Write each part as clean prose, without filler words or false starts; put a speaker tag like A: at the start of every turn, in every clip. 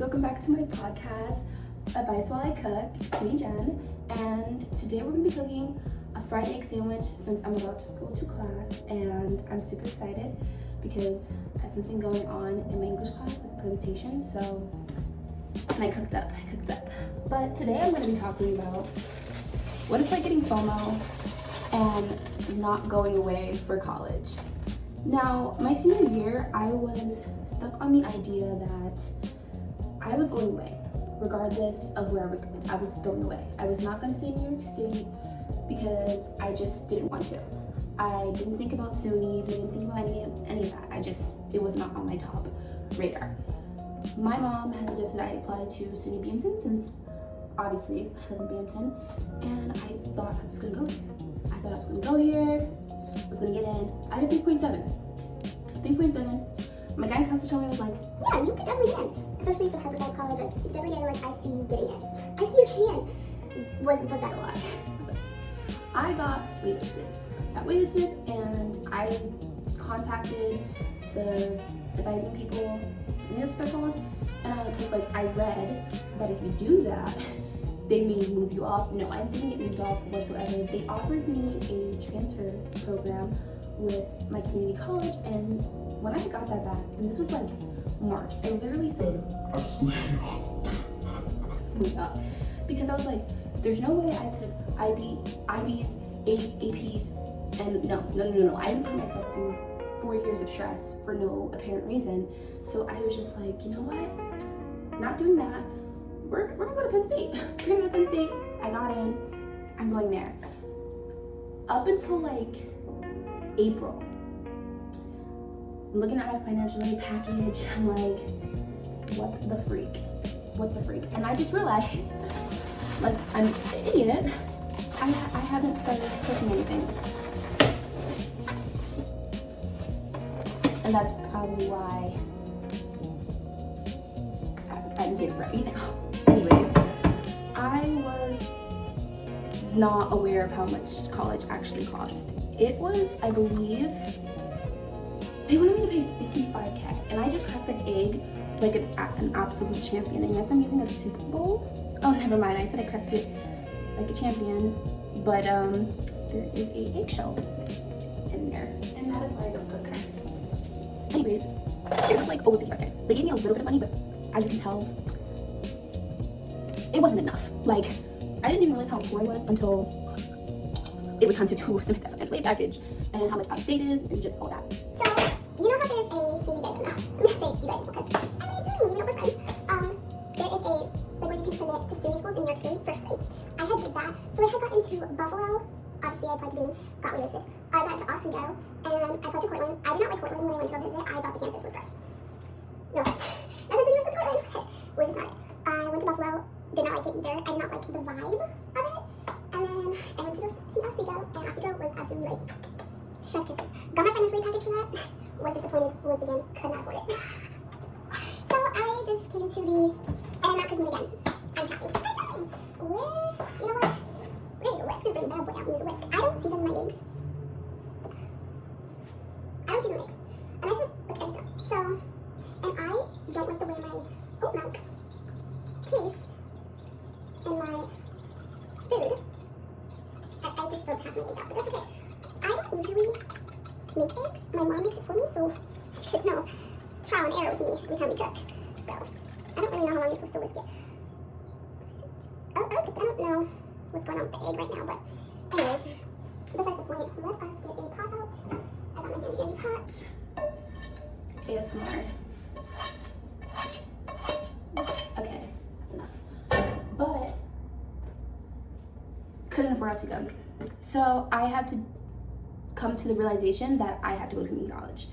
A: welcome back to my podcast, Advice While I Cook. It's me, Jen, and today we're going to be cooking a fried egg sandwich since I'm about to go to class, and I'm super excited because I have something going on in my English class, like a presentation, and I cooked up. But today I'm going to be talking about what it's like getting FOMO and not going away for college. Now, my senior year, I was stuck on the idea that I was going away, regardless of where I was going. I was going away. I was not going to stay in New York State because I just didn't want to. I didn't think about SUNYs. I didn't think about any of that. It was not on my top radar. My mom had suggested I apply to SUNY Binghamton since obviously I live in Binghamton, and I thought I was going to go here. I thought I was going to go here. I was gonna get in. I did 3.7. My guidance counselor told me, was like,
B: yeah, you could definitely get in. Especially for Harborside College, like, you could definitely get in, like, I see you getting in. I see you getting in. Was that a lot?
A: I got waitlisted, and I contacted the advising people, and that's what they're called, and because, like, I read that if you do that, they may move you off. No, I didn't get moved off whatsoever. They offered me a transfer program with my community college, and when I got that back, and this was like March, I literally said, absolutely not. Because I was like, there's no way I took IBs, APs, and no. I didn't put myself through 4 years of stress for no apparent reason. So I was just like, you know what? Not doing that. We're gonna go to Penn State. We're gonna go to Penn State. I got in. I'm going there. Up until like April, I'm looking at my financial aid package. I'm like, what the freak? And I just realized, like, I'm an idiot. I haven't started cooking anything, and that's probably why I'm here right now. Anyways, I was not aware of how much college actually cost. It was, I believe, they wanted me to pay $55K, and I just cracked an egg like an absolute champion. And yes, I'm using a Super Bowl. Oh, never mind. I said I cracked it like a champion, but there is a eggshell in there, and that is why I don't cook. Anyways, it was like over $55K. They gave me a little bit of money, but as you can tell, it wasn't enough. Like, I didn't even realize how poor I was until it was time to submit that financial aid package and how much out of state is and just all that.
B: So, you know how there's maybe you guys don't know. I'm gonna say you guys because I'm assuming, you know, we're friends. There is where you can submit to SUNY schools in New York State for free. I had did that. So I had got into Buffalo. Obviously, I applied to Boone, got waitlisted. I got to Oswego, and I applied to Cortland. I did not like Cortland when I went to a visit. I thought the campus was gross. No, nothing to do with Cortland. Which is not it. I went to Buffalo. Did not like it either. I did not like the vibe of it. And then I went to go see Oswego, and Oswego was absolutely like chef kisses. Got my financial aid package for that. Was disappointed once again. Could not afford it. So I just came to the, and I'm not cooking again. I'm chopping. Where? You know what? Where's the whisk? I'm gonna bring the bad boy out and use a whisk. I don't season my eggs. And I said, look, I just don't. So, and I don't like the way my oat milk tastes in my food. I just don't have my egg out, but that's okay. I don't usually make eggs. My mom makes it for me, so you guys know, trial and error with me every time we cook. So, I don't really know how long you're supposed to whisk it. Okay, I don't know what's going on with the egg right now, but anyways, besides the point, let us get a pot out. I got my handy dandy pot.
A: ASMR. Okay, that's enough. But couldn't afford Oswego. So I had to come to the realization that I had to go to community college.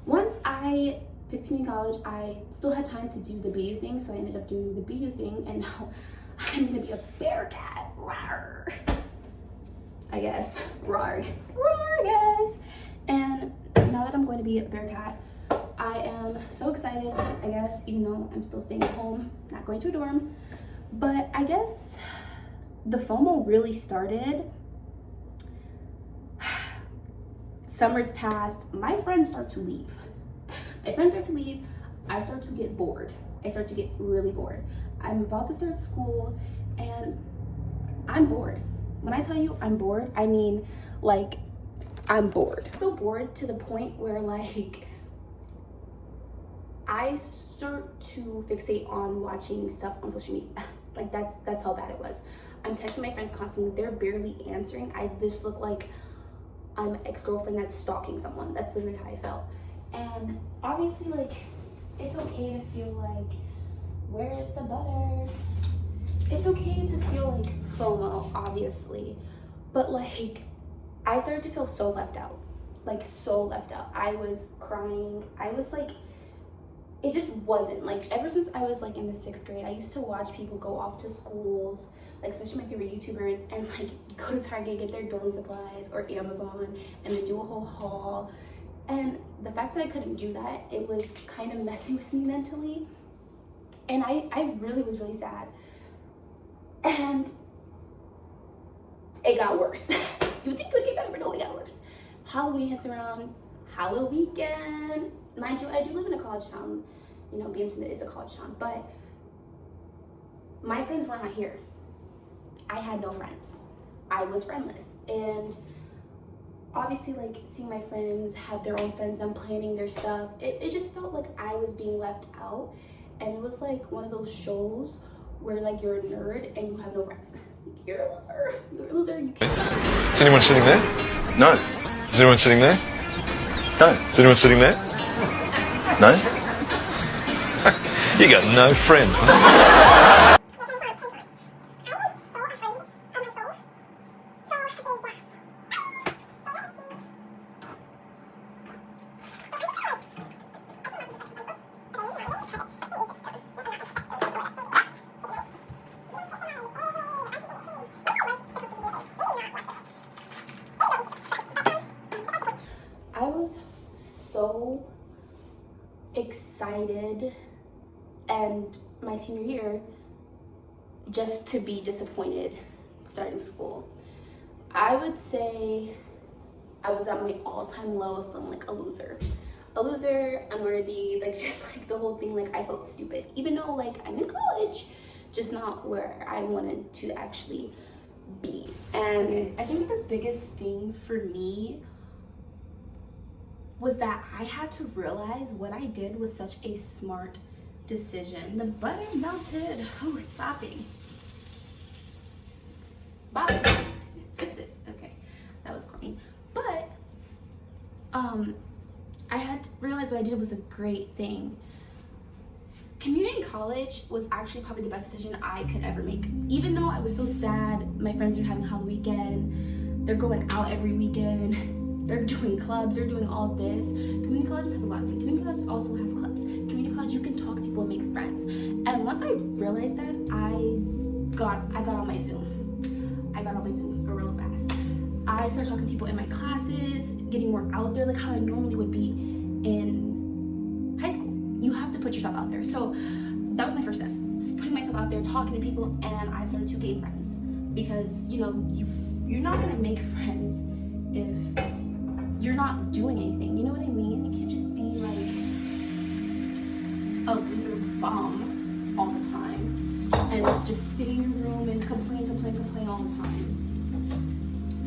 A: Once I picked community college, I still had time to do the BU thing, so I ended up doing the BU thing, and now I'm gonna be a bear cat. Rawr. I guess. Rawr, guys. And now that I'm going to be a bear cat, I am so excited, I guess, even though I'm still staying at home, not going to a dorm. But I guess the FOMO really started. Summer's passed, my friends start to leave. I start to get bored. I start to get really bored. I'm about to start school and I'm bored. When I tell you I'm bored, I mean like I'm bored. So bored to the point where like I start to fixate on watching stuff on social media. Like that's how bad it was. I'm texting my friends constantly. They're barely answering. I just look like I'm an ex-girlfriend that's stalking someone. That's literally how I felt. And obviously, like, it's okay to feel like, where is the butter? It's okay to feel like FOMO, obviously. But like, I started to feel so left out. Like, so left out. I was crying. I was like, it just wasn't. Like, ever since I was like in the 6th grade, I used to watch people go off to schools, like especially my favorite YouTubers, and like go to Target, get their dorm supplies, or Amazon, and then do a whole haul. And the fact that I couldn't do that, it was kind of messing with me mentally. And I really was really sad. And it got worse. You would think it would get better, but no, it got worse. Halloween hits around, Halloween weekend. Mind you, I do live in a college town. You know, Binghamton is a college town, but my friends were not here. I had no friends. I was friendless. And obviously, like, seeing my friends have their own friends and planning their stuff, it just felt like I was being left out. And it was like one of those shows where like you're a nerd and you have no friends. You're a loser. You're a loser. You can't.
C: Is anyone sitting there? No. Is anyone sitting there? No. Is anyone sitting there? No? You got no friends.
A: I was so excited and my senior year just to be disappointed starting school. I would say I was at my all-time low of feeling like a loser, unworthy, like just like the whole thing. Like I felt stupid, even though like I'm in college, just not where I wanted to actually be. And I think the biggest thing for me was that I had to realize what I did was such a smart decision. The butter melted. Oh, it's popping. Bopping. Just it. Okay, that was corny. But I had to realize what I did was a great thing. Community college was actually probably the best decision I could ever make. Even though I was so sad, my friends are having Halloween weekend, they're going out every weekend, they're doing clubs, they're doing all this. Community college has a lot of things. Community college also has clubs. Community college, you can talk to people and make friends. And once I realized that, I got on my Zoom. I got on my Zoom real fast. I started talking to people in my classes, getting more out there, like how I normally would be in high school. You have to put yourself out there. So that was my first step, just putting myself out there, talking to people, and I started to gain friends. Because, you know, you're not gonna make friends if you're not doing anything. You know what I mean? You can't just be like a loser bum all the time and just stay in your room and complain all the time.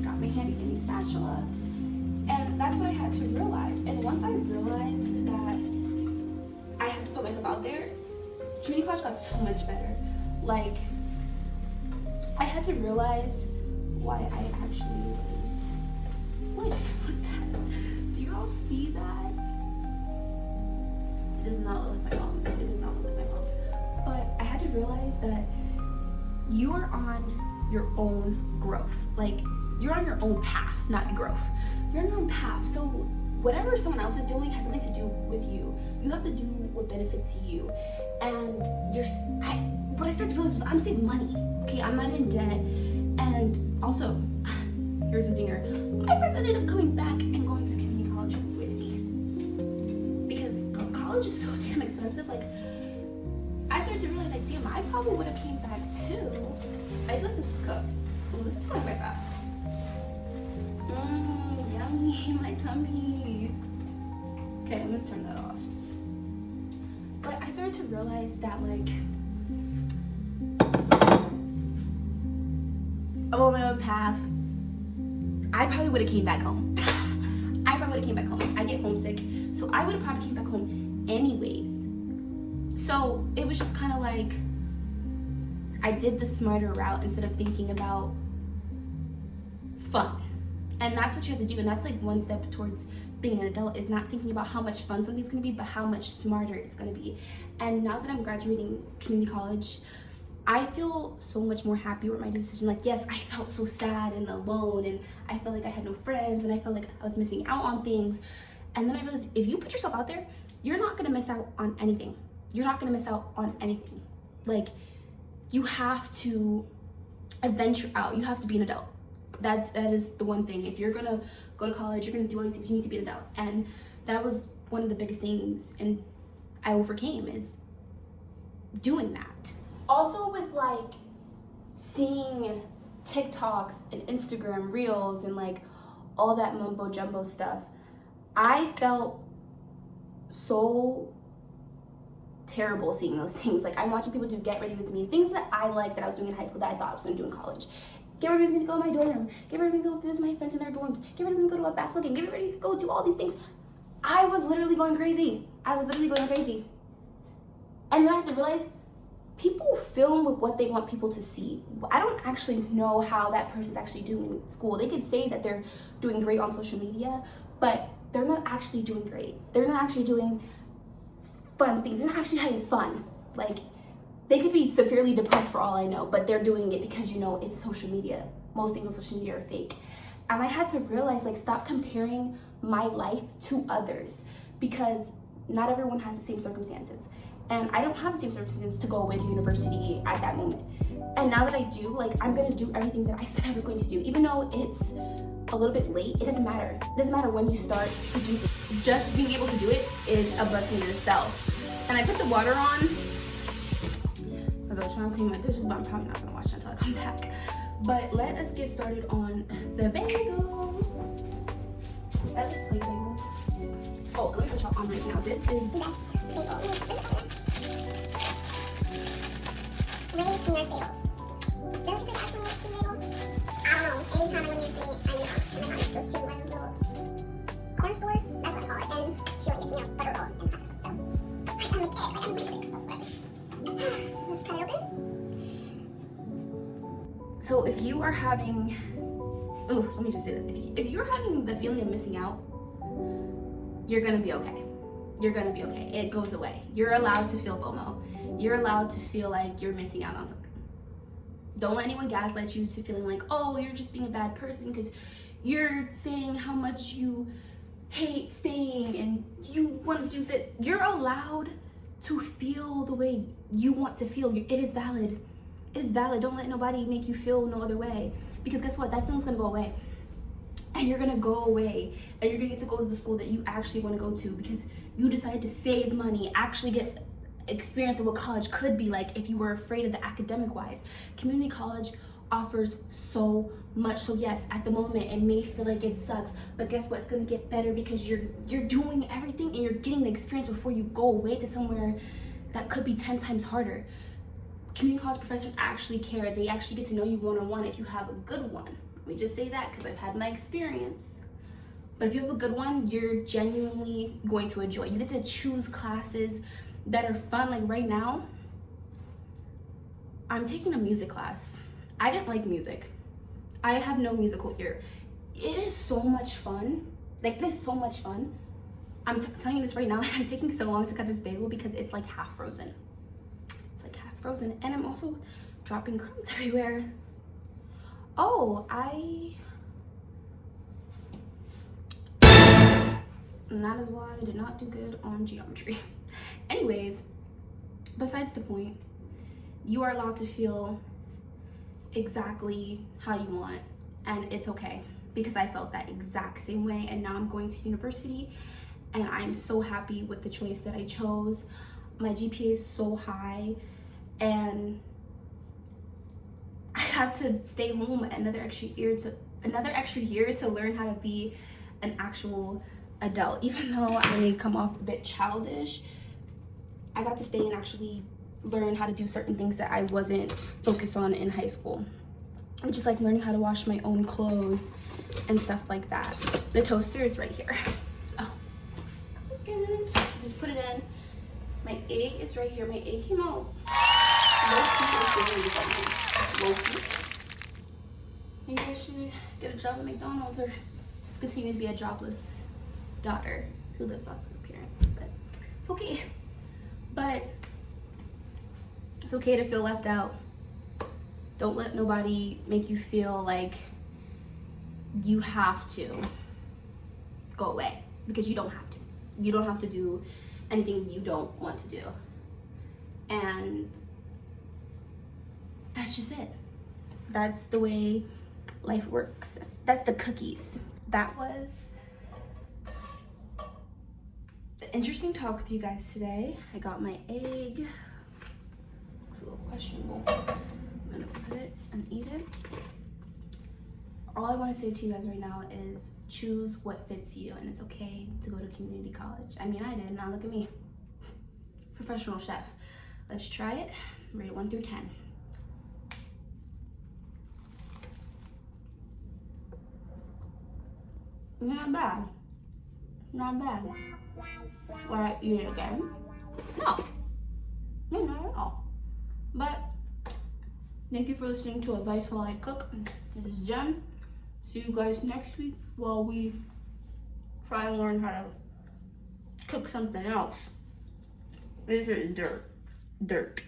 A: Got my handy dandy spatula. And that's what I had to realize. And once I realized that I had to put myself out there, community college got so much better. Like, I had to realize why I actually was. Why just flip that? Do you all see that? It does not look like my mom's. It does not look like my mom's. But I had to realize that you are on your own growth. Like, you're on your own path, not growth. You're on your own path. So whatever someone else is doing has nothing to do with you. You have to do what benefits you. And what I started to realize was I'm saving money. Okay, I'm not in debt. And also, here's a dinger. My friends ended up coming back and going to community college with me. Because college is so damn expensive. Like, I started to realize, like, damn, I probably would have came back too. I feel like this is cooked. Oh, this is going quite fast. Yummy, my tummy. Okay, I'm gonna turn that off. But I started to realize that, like, I'm on my own path. I probably would have came back home. I get homesick, so I would have probably came back home anyways. So it was just kind of like I did the smarter route instead of thinking about fun. And that's what you have to do, and that's like one step towards being an adult, is not thinking about how much fun something's gonna be, but how much smarter it's gonna be. And now that I'm graduating community college, I feel so much more happy with my decision. Like, yes, I felt so sad and alone, and I felt like I had no friends, and I felt like I was missing out on things. And then I realized, if you put yourself out there, you're not gonna miss out on anything. You're not gonna miss out on anything. Like, you have to adventure out. You have to be an adult. That is the one thing. If you're gonna go to college, you're gonna do all these things, you need to be an adult. And that was one of the biggest things, and I overcame, is doing that. Also with like seeing TikToks and Instagram reels and like all that mumbo jumbo stuff, I felt so terrible seeing those things. Like, I'm watching people do get ready with me, things that I like that I was doing in high school that I thought I was going to do in college. Get ready to go to my dorm room, get ready to go visit my friends in their dorms, get ready to go to a basketball game, get ready to go do all these things. I was literally going crazy. And then I had to realize, people film with what they want people to see. I don't actually know how that person's actually doing in school. They could say that they're doing great on social media, but they're not actually doing great. They're not actually doing fun things. They're not actually having fun. Like, they could be severely depressed for all I know, but they're doing it because, you know, it's social media. Most things on social media are fake. And I had to realize, like, stop comparing my life to others, because not everyone has the same circumstances. And I don't have the same circumstances to go away to university at that moment. And now that I do, like, I'm gonna do everything that I said I was going to do. Even though it's a little bit late, it doesn't matter. It doesn't matter when you start to do this. Just being able to do it is a blessing in itself. And I put the water on because I was trying to clean my dishes, but I'm probably not gonna wash it until I come back. But let us get started on the bagel. I like plate bagels. Oh, let me put y'all on right now. This is
B: Raised New York bagels. Does it actually make a bagel? I don't know. Anytime I go to New York City, I'm in the goes to one of those little corner stores. That's what I call it. And she like gets me a butter roll and hot chocolate. So I'm a kid. Like, I'm basic, so whatever. Let's cut it open.
A: So if you are having, let me just say this. If you're having the feeling of missing out, you're gonna be okay. You're gonna be okay. It goes away. You're allowed to feel FOMO. You're allowed to feel like you're missing out on something. Don't let anyone gaslight you to feeling like, oh, you're just being a bad person because you're saying how much you hate staying and you want to do this. You're allowed to feel the way you want to feel. It is valid. It is valid. Don't let nobody make you feel no other way, because guess what? That feeling's gonna go away. And you're gonna go away and you're gonna get to go to the school that you actually want to go to, because you decided to save money, actually get experience of what college could be like if you were afraid of the academic wise. Community college offers so much. So yes, at the moment it may feel like it sucks, but guess what? It's gonna get better because you're doing everything and you're getting the experience before you go away to somewhere that could be 10 times harder. Community college professors actually care. They actually get to know you one-on-one if you have a good one. Let me just say that because I've had my experience. But if you have a good one, you're genuinely going to enjoy. You get to choose classes that are fun. Like right now, I'm taking a music class. I didn't like music. I have no musical ear. It is so much fun. Like, it is so much fun. I'm telling you this right now. I'm taking so long to cut this bagel because it's like half frozen. It's like half frozen. And I'm also dropping crumbs everywhere. Oh, and that is why I did not do good on geometry. Anyways, besides the point, you are allowed to feel exactly how you want, and it's okay, because I felt that exact same way, and now I'm going to university and I'm so happy with the choice that I chose. My GPA is so high and I had to stay home another extra year to learn how to be an actual adult. Even though I may come off a bit childish, I got to stay and actually learn how to do certain things that I wasn't focused on in high school. Which is like learning how to wash my own clothes and stuff like that. The toaster is right here. Oh, and just put it in. My egg is right here. My egg came out low-key. Maybe I should get a job at McDonald's or just continue to be a jobless daughter who lives off her parents. But it's okay. But it's okay to feel left out. Don't let nobody make you feel like you have to go away, because you don't have to. You don't have to do anything you don't want to do. And that's just it. That's the way life works. That's the cookies. That was an interesting talk with you guys today. I got my egg. It's a little questionable. I'm gonna put it and eat it. All I want to say to you guys right now is choose what fits you, and it's okay to go to community college. I mean, I did. Now look at me. Professional chef. Let's try it. Rate it 1 through 10. Not bad. Not bad. Will I eat it again? No. No, not at all. But thank you for listening to Advice While I Cook. This is Jen. See you guys next week while we try and learn how to cook something else. This is dirt.